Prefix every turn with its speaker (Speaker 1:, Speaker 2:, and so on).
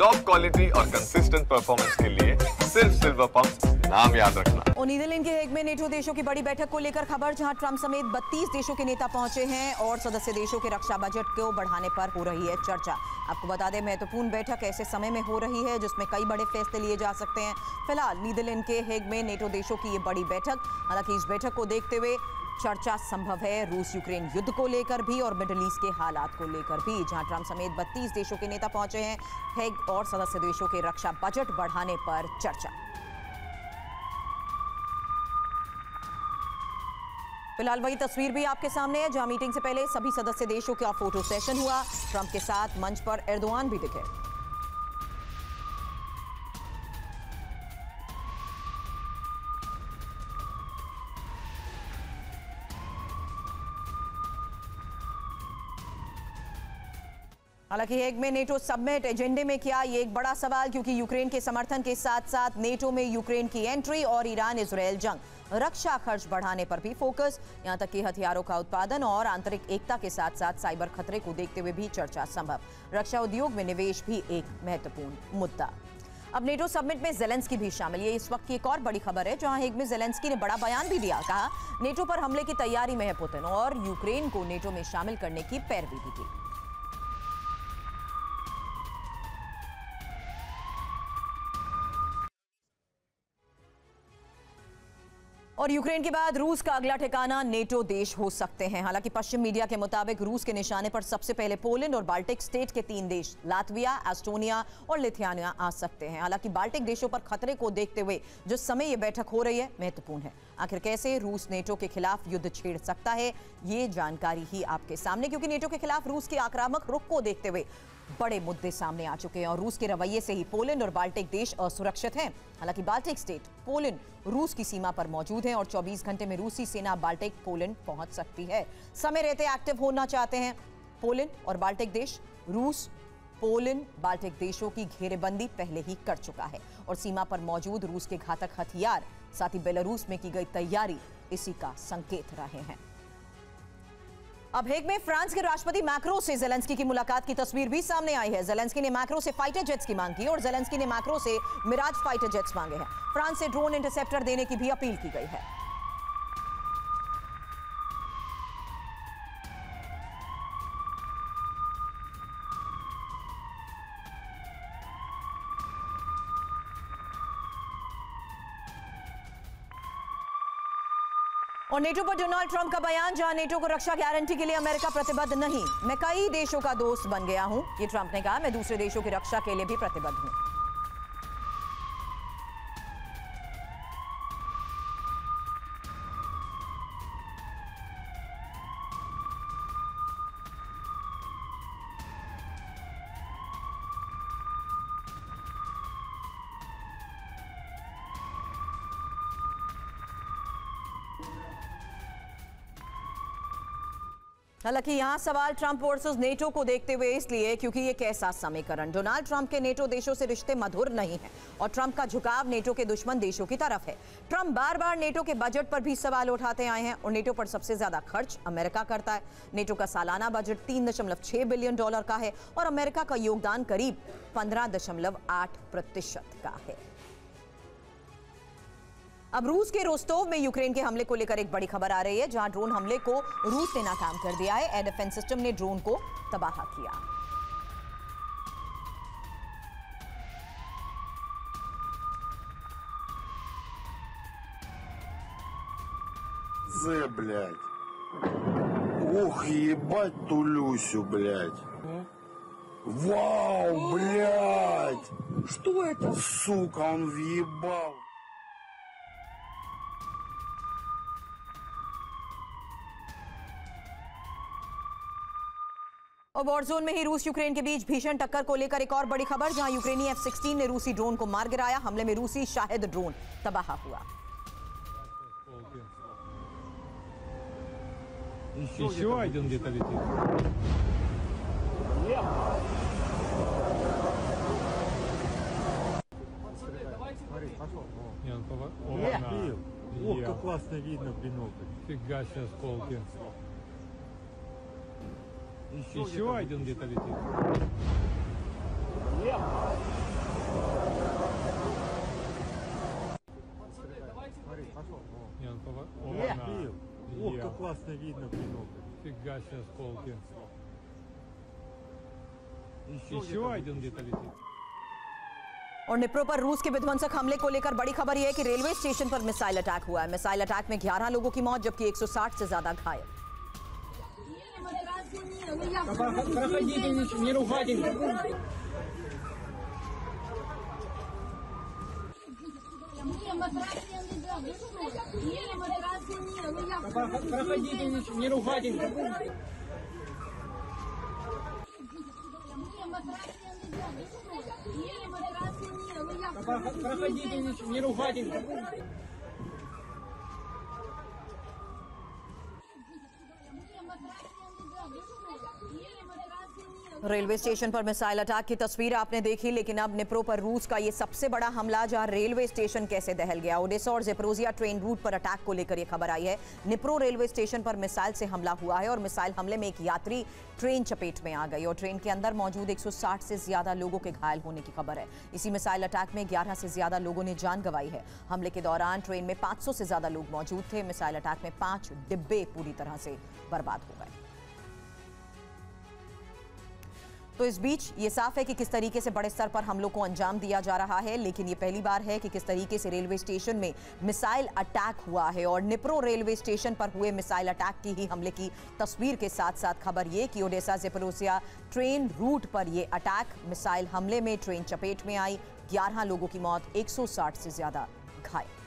Speaker 1: Top quality और consistent performance के लिए सिर्फ सिल्वर पंप नाम याद रखना।
Speaker 2: और नीदरलैंड के हेग में नेटो देशों की बड़ी बैठक को लेकर खबर, जहां ट्रंप समेत 32 देशों के नेता पहुंचे हैं और सदस्य देशों के रक्षा बजट को बढ़ाने पर हो रही है चर्चा। आपको बता दें, महत्वपूर्ण बैठक ऐसे समय में हो रही है जिसमें कई बड़े फैसले लिए जा सकते हैं। फिलहाल नीदरलैंड के हेग में नेटो देशों की ये बड़ी बैठक, हालांकि इस बैठक को देखते हुए चर्चा संभव है रूस यूक्रेन युद्ध को लेकर भी और मिडिल ईस्ट के हालात को लेकर भी, जहां ट्रंप समेत 32 देशों के नेता पहुंचे हैं। हेग और सदस्य देशों के रक्षा बजट बढ़ाने पर चर्चा। फिलहाल वही तस्वीर भी आपके सामने है, जहां मीटिंग से पहले सभी सदस्य देशों का फोटो सेशन हुआ। ट्रंप के साथ मंच पर एर्दोआन भी दिखे। हालांकि हेग में नेटो समिट एजेंडे में क्या, ये एक बड़ा सवाल, क्योंकि यूक्रेन के समर्थन के साथ साथ नेटो में यूक्रेन की एंट्री और ईरान इजरायल जंग, रक्षा खर्च बढ़ाने पर भी फोकस, यहां तक कि हथियारों का उत्पादन और आंतरिक एकता के साथ साथ साइबर खतरे को देखते हुए भी चर्चा संभव। रक्षा उद्योग में निवेश भी एक महत्वपूर्ण मुद्दा। अब नेटो समिट में जेलेंस्की भी शामिल, ये इस वक्त की एक और बड़ी खबर है, जहां हेग में जेलेंस्की ने बड़ा बयान भी दिया। कहा नेटो पर हमले की तैयारी में है पुतिन और यूक्रेन को नेटो में शामिल करने की पैरवी भी की। और यूक्रेन के बाद रूस का अगला ठिकाना नेटो देश हो सकते हैं। हालांकि पश्चिम मीडिया के मुताबिक रूस के निशाने पर सबसे पहले पोलैंड और बाल्टिक स्टेट के 3 देश लातविया, एस्टोनिया और लिथुआनिया आ सकते हैं। हालांकि बाल्टिक देशों पर खतरे को देखते हुए जो समय ये बैठक हो रही है महत्वपूर्ण है। आखिर कैसे रूस नेटो के खिलाफ युद्ध छेड़ सकता है, ये जानकारी ही आपके सामने, क्योंकि नेटो के खिलाफ रूस के आक्रामक रुख को देखते हुए बड़े मुद्दे सामने आ चुके हैं और रूस के रवैये से ही पोलैंड और बाल्टिक देश असुरक्षित हैं। हालांकि बाल्टिक स्टेट पोलैंड रूस की सीमा पर मौजूद हैं और 24 घंटे में रूसी सेना बाल्टिक पोलैंड पहुंच सकती है। समय रहते एक्टिव होना चाहते हैं पोलैंड और बाल्टिक देश। रूस पोलैंड बाल्टिक देशों की घेरेबंदी पहले ही कर चुका है और सीमा पर मौजूद रूस के घातक हथियार, साथ ही बेलारूस में की गई तैयारी इसी का संकेत रहे हैं। अब हेग में फ्रांस के राष्ट्रपति मैक्रो से जेलेंस्की की मुलाकात की तस्वीर भी सामने आई है। जेलेंस्की ने मैक्रो से फाइटर जेट्स की मांग की और जेलेंस्की ने मैक्रो से मिराज फाइटर जेट्स मांगे हैं। फ्रांस से ड्रोन इंटरसेप्टर देने की भी अपील की गई है। और नेटो पर डोनाल्ड ट्रंप का बयान, जहां नेटो को रक्षा गारंटी के लिए अमेरिका प्रतिबद्ध नहीं। मैं कई देशों का दोस्त बन गया हूं, ये ट्रंप ने कहा। मैं दूसरे देशों की रक्षा के लिए भी प्रतिबद्ध हूं। हालांकि यहां सवाल ट्रंप वर्सेस नेटो को देखते हुए इसलिए क्योंकि ये कैसा समीकरण। डोनाल्ड ट्रंप के नेटो देशों से रिश्ते मधुर नहीं हैं और ट्रंप का झुकाव नेटो के दुश्मन देशों की तरफ है। ट्रंप बार बार नेटो के बजट पर भी सवाल उठाते आए हैं और नेटो पर सबसे ज्यादा खर्च अमेरिका करता है। नेटो का सालाना बजट $3.6 बिलियन का है और अमेरिका का योगदान करीब 15.8% का है। अब रूस के रोस्टोव में यूक्रेन के हमले को लेकर एक बड़ी खबर आ रही है, जहां ड्रोन हमले को रूस ने नाकाम कर दिया है। एयर डिफेंस सिस्टम ने ड्रोन को तबाह किया।
Speaker 3: Блядь. Ух, ебать ту Люсю, блядь. Вау, блядь.
Speaker 4: Что это?
Speaker 3: Сука, он въебал.
Speaker 2: और वॉर जोन में ही रूस यूक्रेन के बीच भीषण टक्कर को लेकर एक और बड़ी खबर, जहां यूक्रेनी F-16 ने रूसी ड्रोन को मार गिराया। हमले में रूसी शाहिद ड्रोन तबाह हुआ।
Speaker 5: Еще один где-то летит.
Speaker 6: Ох, как классно видно в бинокль.
Speaker 5: Фига себе с полки. Еще один где-то летит.
Speaker 6: Бил. Ох,
Speaker 5: Я.
Speaker 6: как классно видно в бинокль.
Speaker 5: Фига себе осколки.
Speaker 6: Еще
Speaker 5: Еще один где-то летит.
Speaker 2: और निप्रो पर रूस के विध्वंसक हमले को लेकर बड़ी खबर यह है कि रेलवे स्टेशन पर मिसाइल अटैक हुआ है। मिसाइल अटैक में 11 लोगों की मौत जबकि 160 से ज्यादा घायल।
Speaker 4: Проходите, не ругайте. Проходите, не ругайте. Проходите, не ругайте.
Speaker 2: रेलवे स्टेशन पर मिसाइल अटैक की तस्वीर आपने देखी, लेकिन अब निप्रो पर रूस का ये सबसे बड़ा हमला जहां रेलवे स्टेशन कैसे दहल गया। ओडेसा और ज़ेपोरिज़िया ट्रेन रूट पर अटैक को लेकर ये खबर आई है। निप्रो रेलवे स्टेशन पर मिसाइल से हमला हुआ है और मिसाइल हमले में एक यात्री ट्रेन चपेट में आ गई और ट्रेन के अंदर मौजूद 160 से ज्यादा लोगों के घायल होने की खबर है। इसी मिसाइल अटैक में 11 से ज्यादा लोगों ने जान गंवाई है। हमले के दौरान ट्रेन में 500 से ज्यादा लोग मौजूद थे। मिसाइल अटैक में 5 डिब्बे पूरी तरह से बर्बाद हो गए। तो इस बीच ये साफ है कि किस तरीके से बड़े स्तर पर हमलों को अंजाम दिया जा रहा है, लेकिन ये पहली बार है कि किस तरीके से रेलवे स्टेशन में मिसाइल अटैक हुआ है। और निप्रो रेलवे स्टेशन पर हुए मिसाइल अटैक की ही हमले की तस्वीर के साथ साथ खबर ये कि ओडेसा ज़ेपोरिज़िया ट्रेन रूट पर ये अटैक, मिसाइल हमले में ट्रेन चपेट में आई, 11 लोगों की मौत, 160 से ज्यादा घायल।